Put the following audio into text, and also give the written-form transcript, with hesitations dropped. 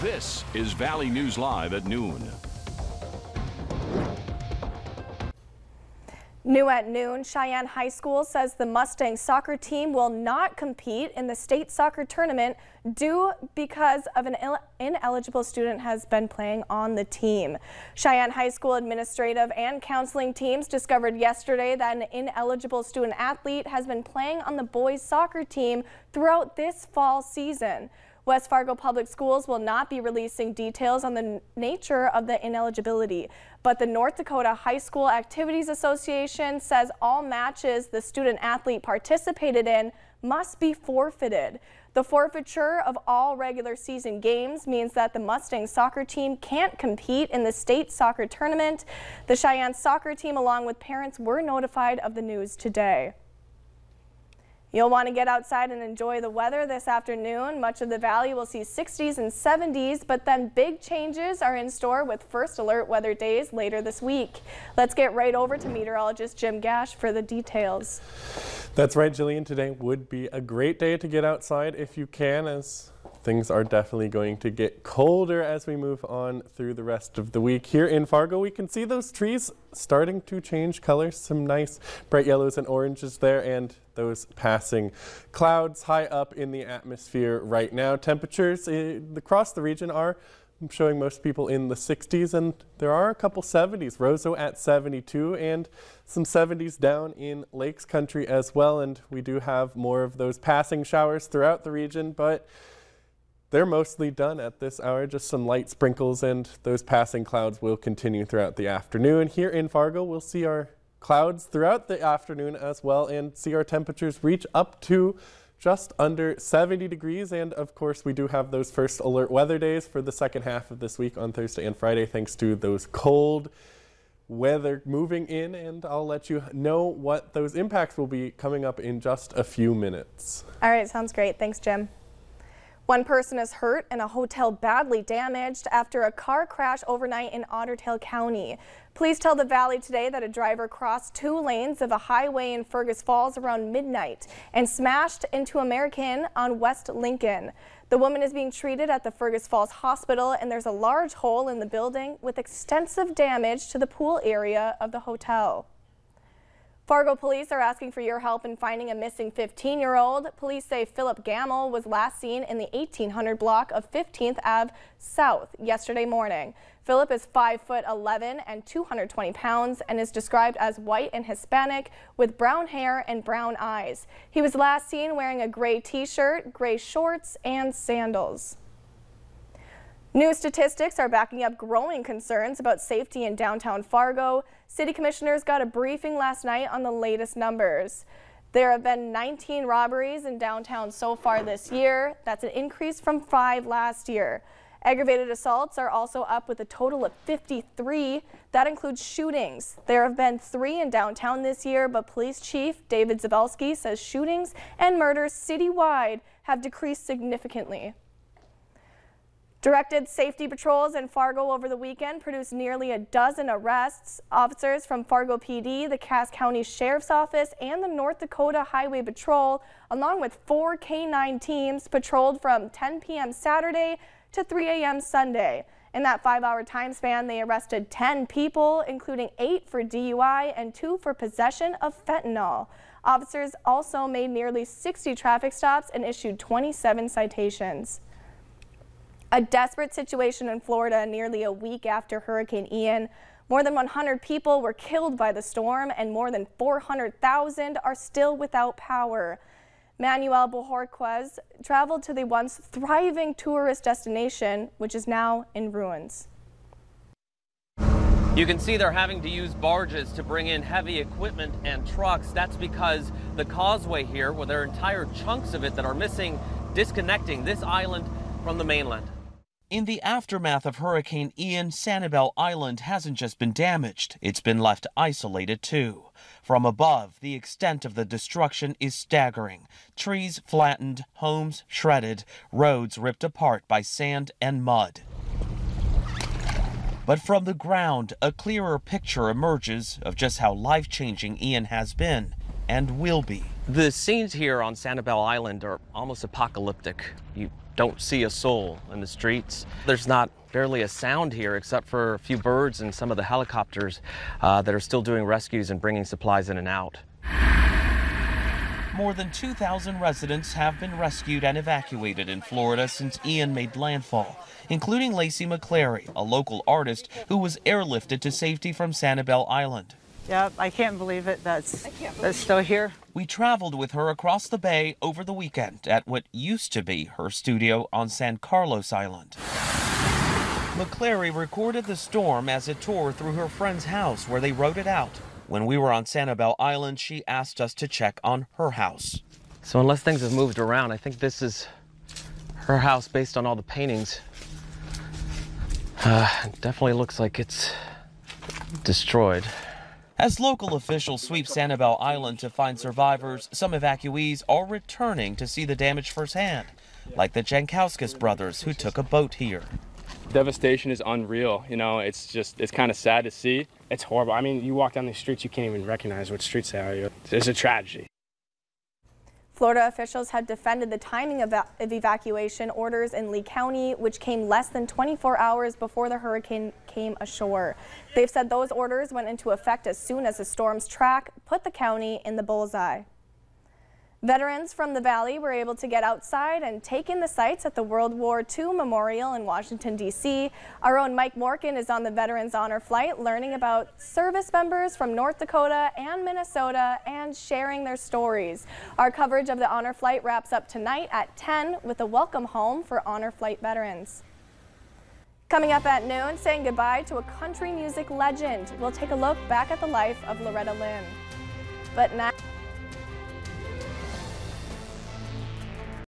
This is Valley News Live at noon. New at noon, Cheyenne High School says the Mustang soccer team will not compete in the state soccer tournament because of an ineligible student has been playing on the team. Cheyenne High School administrative and counseling teams discovered yesterday that an ineligible student athlete has been playing on the boys soccer team throughout this fall season. West Fargo Public Schools will not be releasing details on the nature of the ineligibility, but the North Dakota High School Activities Association says all matches the student athlete participated in must be forfeited. The forfeiture of all regular season games means that the Mustang soccer team can't compete in the state soccer tournament. The Cheyenne soccer team, along with parents, were notified of the news today. You'll want to get outside and enjoy the weather this afternoon. Much of the valley will see 60s and 70s, but then big changes are in store with first alert weather days later this week. Let's get right over to meteorologist Jim Gash for the details. That's right, Jillian. Today would be a great day to get outside if you can, as things are definitely going to get colder as we move on through the rest of the week. Here in Fargo, we can see those trees starting to change colors. Some nice bright yellows and oranges there, and those passing clouds high up in the atmosphere right now. Temperatures across the region are showing most people in the 60s, and there are a couple 70s. Roseau at 72 and some 70s down in Lakes Country as well. And we do have more of those passing showers throughout the region, but they're mostly done at this hour. Just some light sprinkles, and those passing clouds will continue throughout the afternoon. Here in Fargo, we'll see our clouds throughout the afternoon as well, and see our temperatures reach up to just under 70 degrees. And of course, we do have those first alert weather days for the second half of this week on Thursday and Friday, thanks to those cold weather moving in, and I'll let you know what those impacts will be coming up in just a few minutes. All right, sounds great. Thanks, Jim. One person is hurt and a hotel badly damaged after a car crash overnight in Otter Tail County. Police tell the Valley today that a driver crossed 2 lanes of a highway in Fergus Falls around midnight and smashed into American on West Lincoln. The woman is being treated at the Fergus Falls Hospital, and there's a large hole in the building with extensive damage to the pool area of the hotel. Fargo police are asking for your help in finding a missing 15-year-old. Police say Philip Gamble was last seen in the 1800 block of 15th Ave South yesterday morning. Philip is 5'11" and 220 pounds and is described as white and Hispanic with brown hair and brown eyes. He was last seen wearing a gray t-shirt, gray shorts, and sandals. New statistics are backing up growing concerns about safety in downtown Fargo. City commissioners got a briefing last night on the latest numbers. There have been 19 robberies in downtown so far this year. That's an increase from 5 last year. Aggravated assaults are also up with a total of 53. That includes shootings. There have been 3 in downtown this year, but Police Chief David Zabelski says shootings and murders citywide have decreased significantly. Directed safety patrols in Fargo over the weekend produced nearly a dozen arrests. Officers from Fargo PD, the Cass County Sheriff's Office, and the North Dakota Highway Patrol, along with 4 K-9 teams, patrolled from 10 p.m. Saturday to 3 a.m. Sunday. In that 5-hour time span, they arrested 10 people, including 8 for DUI and 2 for possession of fentanyl. Officers also made nearly 60 traffic stops and issued 27 citations. A desperate situation in Florida nearly a week after Hurricane Ian. More than 100 people were killed by the storm, and more than 400,000 are still without power. Manuel Bojorquez traveled to the once thriving tourist destination, which is now in ruins. You can see they're having to use barges to bring in heavy equipment and trucks. That's because the causeway here, well, there are entire chunks of it that are missing, disconnecting this island from the mainland. In the aftermath of Hurricane Ian, Sanibel Island hasn't just been damaged, it's been left isolated too. From above, the extent of the destruction is staggering. Trees flattened, homes shredded, roads ripped apart by sand and mud. But from the ground, a clearer picture emerges of just how life-changing Ian has been and will be. The scenes here on Sanibel Island are almost apocalyptic. You don't see a soul in the streets. There's not barely a sound here except for a few birds and some of the helicopters that are still doing rescues and bringing supplies in and out. More than 2,000 residents have been rescued and evacuated in Florida since Ian made landfall, including Lacey McClary, a local artist who was airlifted to safety from Sanibel Island. Yep, I can't believe it. That's still here. We traveled with her across the bay over the weekend at what used to be her studio on San Carlos Island. McClary recorded the storm as it tore through her friend's house where they wrote it out. When we were on Sanibel Island, she asked us to check on her house. So unless things have moved around, I think this is her house based on all the paintings. It definitely looks like it's destroyed. As local officials sweep Sanibel Island to find survivors, some evacuees are returning to see the damage firsthand, like the Jankowskis brothers who took a boat here. Devastation is unreal. You know, it's kind of sad to see. It's horrible. I mean, you walk down these streets, you can't even recognize what streets they are. It's a tragedy. Florida officials have defended the timing of evacuation orders in Lee County, which came less than 24 hours before the hurricane came ashore. They've said those orders went into effect as soon as the storm's track put the county in the bullseye. Veterans from the Valley were able to get outside and take in the sights at the World War II Memorial in Washington, D.C. Our own Mike Morkin is on the Veterans Honor Flight learning about service members from North Dakota and Minnesota and sharing their stories. Our coverage of the Honor Flight wraps up tonight at 10 with a welcome home for Honor Flight veterans. Coming up at noon, saying goodbye to a country music legend. We'll take a look back at the life of Loretta Lynn. But now